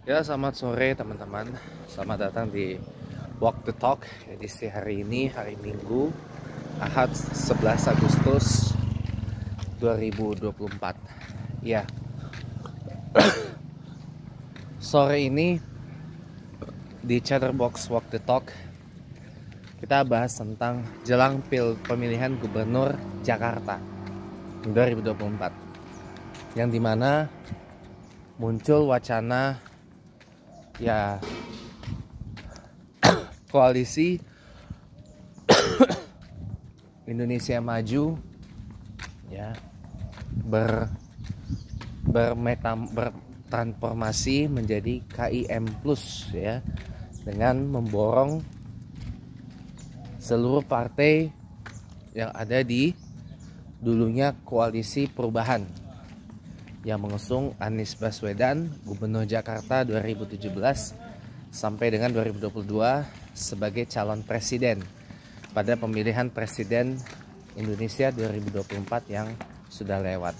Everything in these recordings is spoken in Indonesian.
Ya, selamat sore teman-teman. Selamat datang di Walk the Talk edisi hari ini, hari Minggu, Ahad 11 Agustus 2024. Ya, sore ini di Chatterbox Walk the Talk kita bahas tentang jelang pemilihan gubernur Jakarta 2024, yang dimana muncul wacana ya koalisi Indonesia Maju ya bertransformasi menjadi KIM Plus ya, dengan memborong seluruh partai yang ada di dulunya koalisi perubahan yang mengusung Anies Baswedan Gubernur Jakarta 2017 sampai dengan 2022 sebagai calon presiden pada pemilihan presiden Indonesia 2024 yang sudah lewat.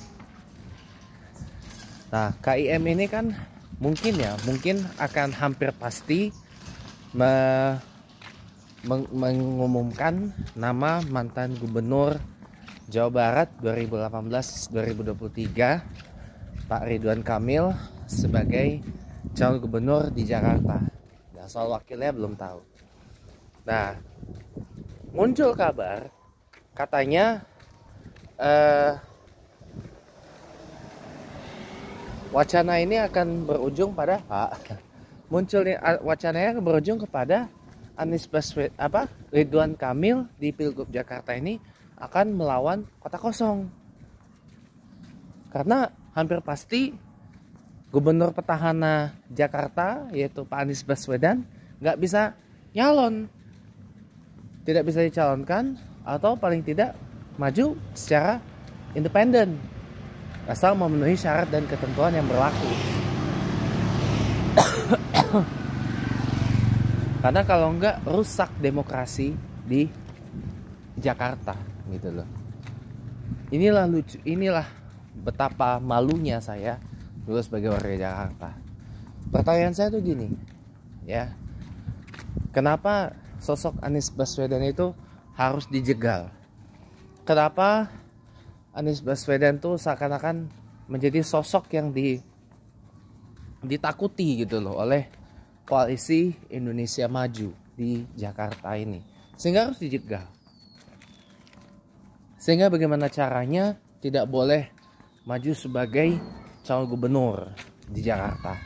Nah, KIM ini kan mungkin akan hampir pasti mengumumkan nama mantan gubernur Jawa Barat 2018-2023 Pak Ridwan Kamil sebagai calon gubernur di Jakarta. Nah, soal wakilnya belum tahu. Nah, muncul kabar katanya wacana ini akan berujung pada wacananya berujung kepada Anies Baswedan Ridwan Kamil di Pilgub Jakarta ini akan melawan kota kosong. Karena hampir pasti gubernur petahana Jakarta yaitu Pak Anies Baswedan nggak bisa nyalon, tidak bisa dicalonkan atau paling tidak maju secara independen asal memenuhi syarat dan ketentuan yang berlaku. Karena kalau nggak rusak demokrasi di Jakarta gitu loh. Inilah betapa malunya saya dulu sebagai warga Jakarta. Pertanyaan saya tuh gini, ya, kenapa sosok Anies Baswedan itu harus dijegal? Kenapa Anies Baswedan tuh seakan-akan menjadi sosok yang ditakuti gitu loh oleh koalisi Indonesia Maju di Jakarta ini, sehingga harus dijegal? Sehingga bagaimana caranya tidak boleh maju sebagai calon gubernur di Jakarta.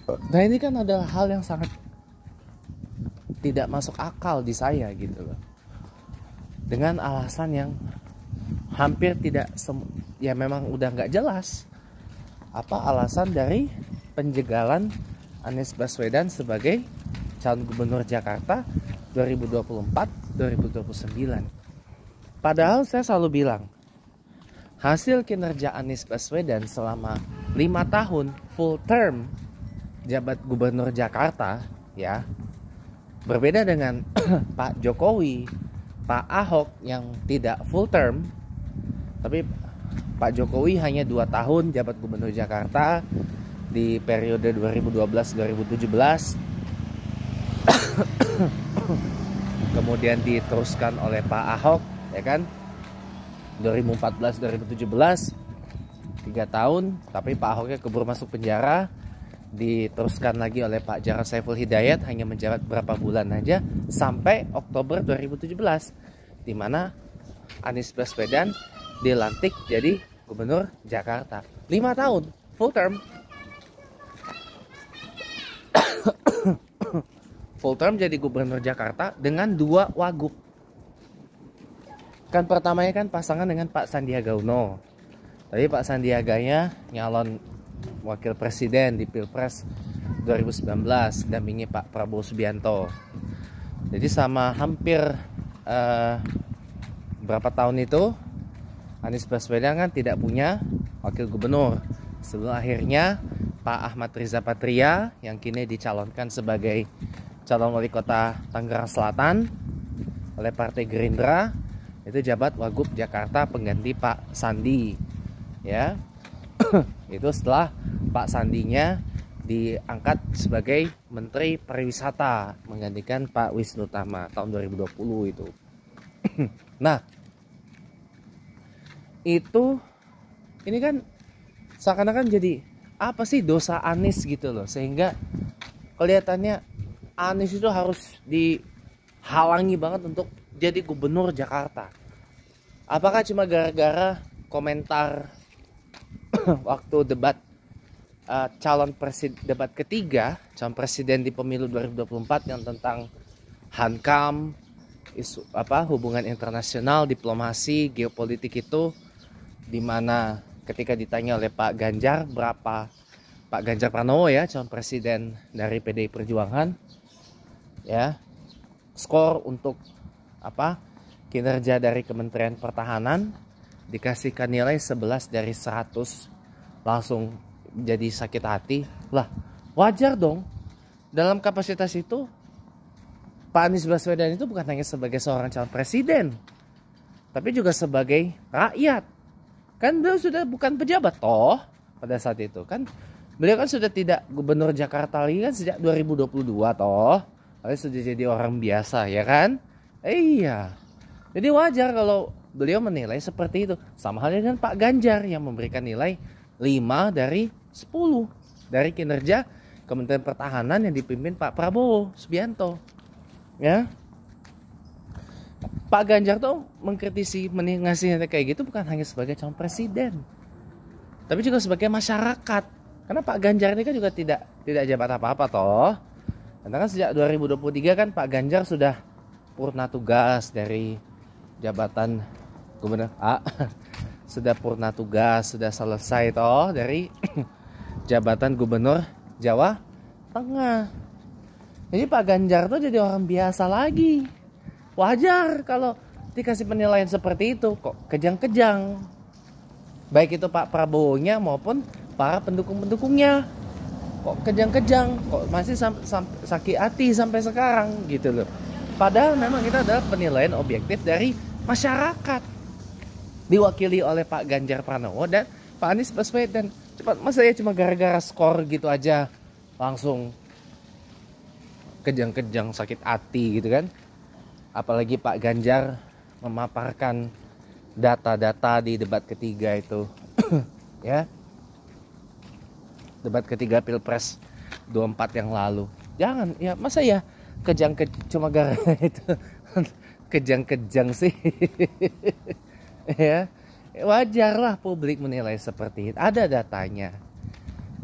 Nah, ini kan adalah hal yang sangat tidak masuk akal di saya gitu loh. Dengan alasan yang hampir tidak ya memang udah nggak jelas apa alasan dari penjegalan Anies Baswedan sebagai calon gubernur Jakarta 2024-2029. Padahal saya selalu bilang, hasil kinerja Anies Baswedan selama 5 tahun full term jabat gubernur Jakarta ya, berbeda dengan Pak Jokowi, Pak Ahok yang tidak full term, tapi Pak Jokowi hanya 2 tahun jabat gubernur Jakarta di periode 2012-2017. Kemudian diteruskan oleh Pak Ahok ya kan, 2014-2017 3 tahun, tapi Pak Ahoknya keburu masuk penjara. Diteruskan lagi oleh Pak Jarod Saiful Hidayat, hanya menjabat berapa bulan aja sampai Oktober 2017, di mana Anies Baswedan dilantik jadi gubernur Jakarta 5 tahun full term. Full term jadi gubernur Jakarta dengan 2 wagub. Kan pertamanya kan pasangan dengan Pak Sandiaga Uno, tapi Pak Sandiaganya nyalon wakil presiden di Pilpres 2019 dampingi Pak Prabowo Subianto. Jadi sama hampir berapa tahun itu Anies Baswedan kan tidak punya wakil gubernur, sebelum akhirnya Pak Ahmad Riza Patria yang kini dicalonkan sebagai calon wali kota Tangerang Selatan oleh Partai Gerindra itu jabat Wagub Jakarta pengganti Pak Sandi ya. Itu setelah Pak Sandinya diangkat sebagai Menteri Pariwisata menggantikan Pak Wisnu Tama tahun 2020 itu. Nah, itu ini kan seakan-akan jadi apa sih dosa Anies gitu loh, sehingga kelihatannya Anies itu harus dihalangi banget untuk jadi gubernur Jakarta. Apakah cuma gara-gara komentar waktu debat debat ketiga calon presiden di pemilu 2024 yang tentang hankam, isu hubungan internasional, diplomasi, geopolitik itu, dimana ketika ditanya oleh Pak Ganjar Pranowo ya, calon presiden dari PDI Perjuangan ya, skor untuk kinerja dari Kementerian Pertahanan dikasihkan nilai 11 dari 100, langsung jadi sakit hati. Lah, wajar dong. Dalam kapasitas itu Pak Anies Baswedan itu bukan hanya sebagai seorang calon presiden, tapi juga sebagai rakyat. Kan beliau sudah bukan pejabat toh pada saat itu kan. Beliau kan sudah tidak gubernur Jakarta lagi kan sejak 2022 toh. Lalu sudah jadi orang biasa ya kan? Iya. Jadi wajar kalau beliau menilai seperti itu. Sama halnya dengan Pak Ganjar yang memberikan nilai 5 dari 10 dari kinerja Kementerian Pertahanan yang dipimpin Pak Prabowo Subianto. Ya. Pak Ganjar tuh mengkritisi ngasih nilai kayak gitu bukan hanya sebagai calon presiden, tapi juga sebagai masyarakat. Karena Pak Ganjar ini kan juga tidak jabat apa-apa toh. Karena kan sejak 2023 kan Pak Ganjar sudah purna tugas dari jabatan gubernur sudah purna tugas, sudah selesai toh dari jabatan gubernur Jawa Tengah. Jadi Pak Ganjar tuh jadi orang biasa lagi. Wajar kalau dikasih penilaian seperti itu, kok kejang-kejang. Baik itu Pak Prabowo-nya maupun para pendukung-pendukungnya. Kok kejang-kejang, kok masih sakit hati sampai sekarang gitu loh. Padahal memang kita adalah penilaian objektif dari masyarakat, diwakili oleh Pak Ganjar Pranowo dan Pak Anies Baswedan. Masa ya cuma gara-gara skor gitu aja langsung kejang-kejang sakit hati gitu kan. Apalagi Pak Ganjar memaparkan data-data di debat ketiga itu ya, debat ketiga Pilpres 24 yang lalu. Jangan ya, masa ya cuma gara-gara itu kejang-kejang sih. Ya, wajar lah publik menilai seperti itu. Ada datanya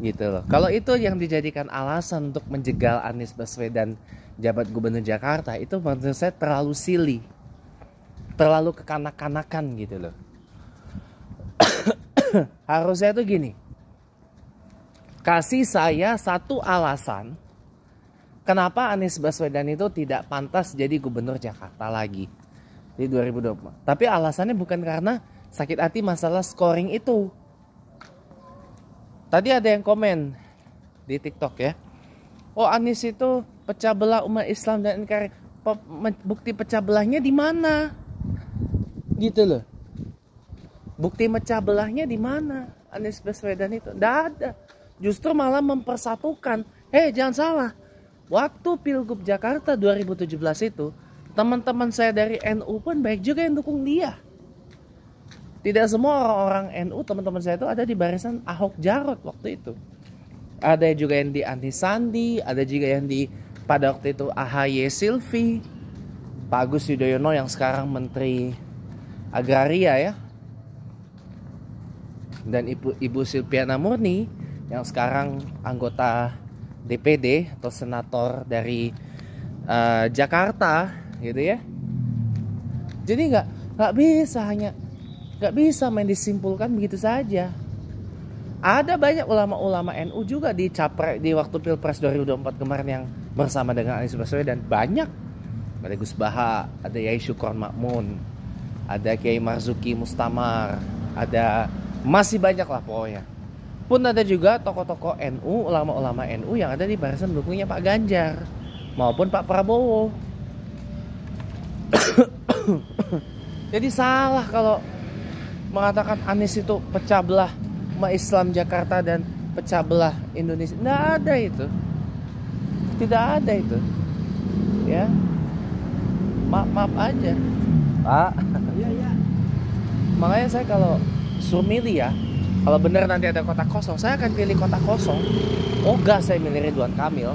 gitu loh. Kalau itu yang dijadikan alasan untuk menjegal Anies Baswedan jabat gubernur Jakarta, itu menurut saya terlalu silly, terlalu kekanak-kanakan gitu loh. Harusnya tuh gini, kasih saya satu alasan kenapa Anies Baswedan itu tidak pantas jadi gubernur Jakarta lagi di 2024. Tapi alasannya bukan karena sakit hati masalah scoring itu. Tadi ada yang komen di TikTok ya, oh Anies itu pecah belah umat Islam dan NKRI. Bukti pecah belahnya di mana? Gitu loh. Bukti pecah belahnya di mana? Anies Baswedan itu tidak ada. Justru malah mempersatukan. Jangan salah. Waktu Pilgub Jakarta 2017 itu, teman-teman saya dari NU pun baik juga yang dukung dia. Tidak semua orang-orang NU, teman-teman saya itu ada di barisan Ahok Jarot waktu itu. Ada juga yang di Anies Sandi, ada juga yang di pada waktu itu AHY Silvi, Pak Agus Yudhoyono yang sekarang Menteri Agraria ya, dan Ibu Silviana Murni yang sekarang anggota DPD atau senator dari Jakarta gitu ya. Jadi nggak bisa main disimpulkan begitu saja. Ada banyak ulama-ulama NU juga di waktu Pilpres 2024 kemarin yang bersama dengan Anies Baswedan. Banyak. Ada Gus Baha, ada Yai Syukron Makmun, ada Kiai Marzuki Mustamar, ada masih banyak lah pokoknya. Pun ada juga tokoh-tokoh NU, ulama-ulama NU yang ada di barisan pendukungnya Pak Ganjar maupun Pak Prabowo. Jadi salah kalau mengatakan Anies itu pecah belah umat Islam Jakarta dan pecah belah Indonesia. Nggak ada itu. Tidak ada itu. Ya. Maaf aja. Pak. Iya, iya. Makanya saya kalau suruh milih ya, kalau bener nanti ada kota kosong, saya akan pilih kota kosong. Ogah saya milih Ridwan Kamil.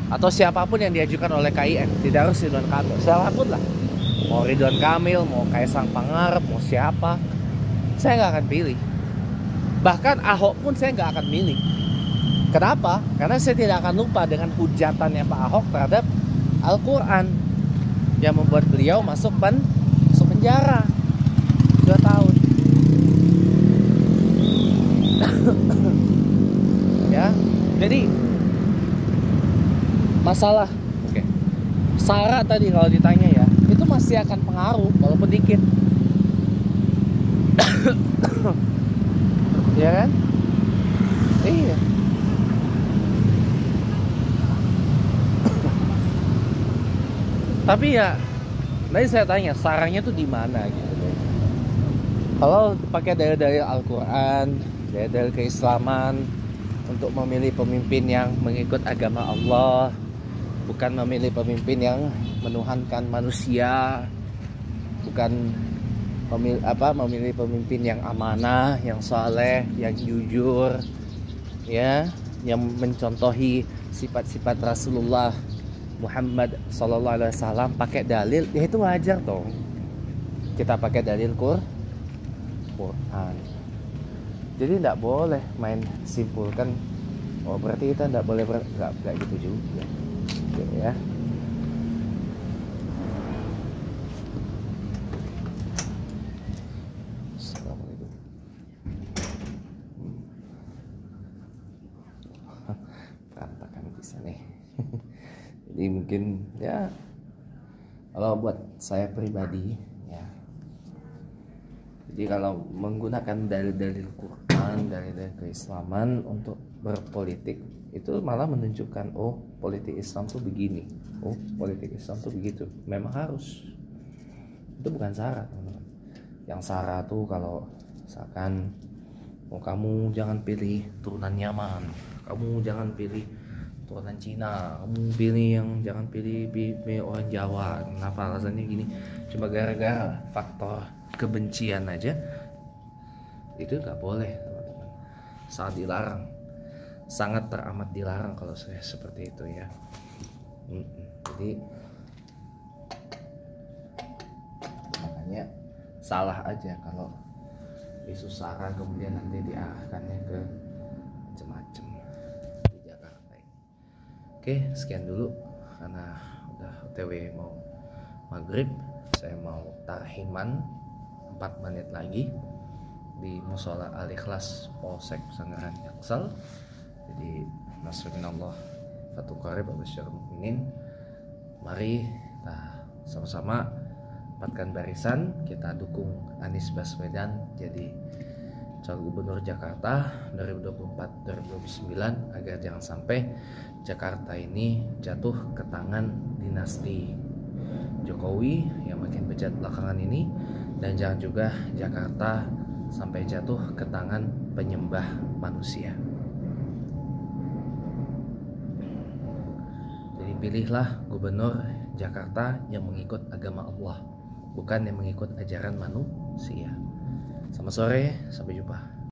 Atau siapapun yang diajukan oleh KIN, tidak harus Ridwan Kamil, siapapun lah. Mau Ridwan Kamil, mau Kaisang Pangarep, mau siapa, saya nggak akan pilih. Bahkan Ahok pun saya nggak akan milih. Kenapa? Karena saya tidak akan lupa dengan hujatannya Pak Ahok terhadap Al-Quran yang membuat beliau masuk penjara 2 tahun. Ya, jadi masalah SARA tadi kalau ditanya ya, itu masih akan pengaruh walaupun dikit. Ya kan? Iya. Tapi ya, tadi saya tanya sarangnya tuh di mana gitu. Kalau pakai dalil-dalil Al-Quran, dalil-dalil keislaman untuk memilih pemimpin yang mengikut agama Allah, bukan memilih pemimpin yang menuhankan manusia, bukan memilih pemimpin yang amanah, yang saleh, yang jujur, ya, yang mencontohi sifat-sifat Rasulullah Muhammad SAW pakai dalil, ya itu wajar dong. Kita pakai dalil Quran. Jadi tidak boleh main simpulkan, oh berarti kita tidak boleh nggak gitu juga. Oke, ya. Assalamualaikum. Berantakan bisa nih. Jadi mungkin ya, kalau buat saya pribadi ya, jadi kalau menggunakan dalil-dalil Quran, dalil-dalil keislaman untuk berpolitik, itu malah menunjukkan, oh politik Islam tuh begini, oh politik Islam tuh begitu. Memang harus, itu bukan syarat, teman-teman. Yang syarat tuh kalau misalkan, oh kamu jangan pilih turunan Yaman, kamu jangan pilih turunan Cina, kamu pilih yang jangan pilih orang Jawa. Kenapa alasannya gini? Cuma gara-gara faktor kebencian aja, itu nggak boleh, teman-teman. Sangat dilarang, sangat teramat dilarang kalau saya seperti itu ya. Jadi makanya salah aja kalau isu SARA kemudian nanti diarahkannya ke macam-macam di Jakarta ini. Oke, sekian dulu karena udah OTW mau maghrib. Saya mau tarhiman 4 menit lagi di Mushola Al-Ikhlas Polsek Sanggaran Jaksel. Jadi nasrullah fatu qarib abasyarul mukminin. Mari kita sama-sama rapatkan barisan, kita dukung Anies Baswedan jadi calon gubernur Jakarta 2024-2029 agar jangan sampai Jakarta ini jatuh ke tangan dinasti Jokowi yang makin bejat belakangan ini, dan jangan juga Jakarta sampai jatuh ke tangan penyembah manusia. Jadi pilihlah gubernur Jakarta yang mengikut agama Allah, bukan yang mengikut ajaran manusia. Selamat sore, sampai jumpa.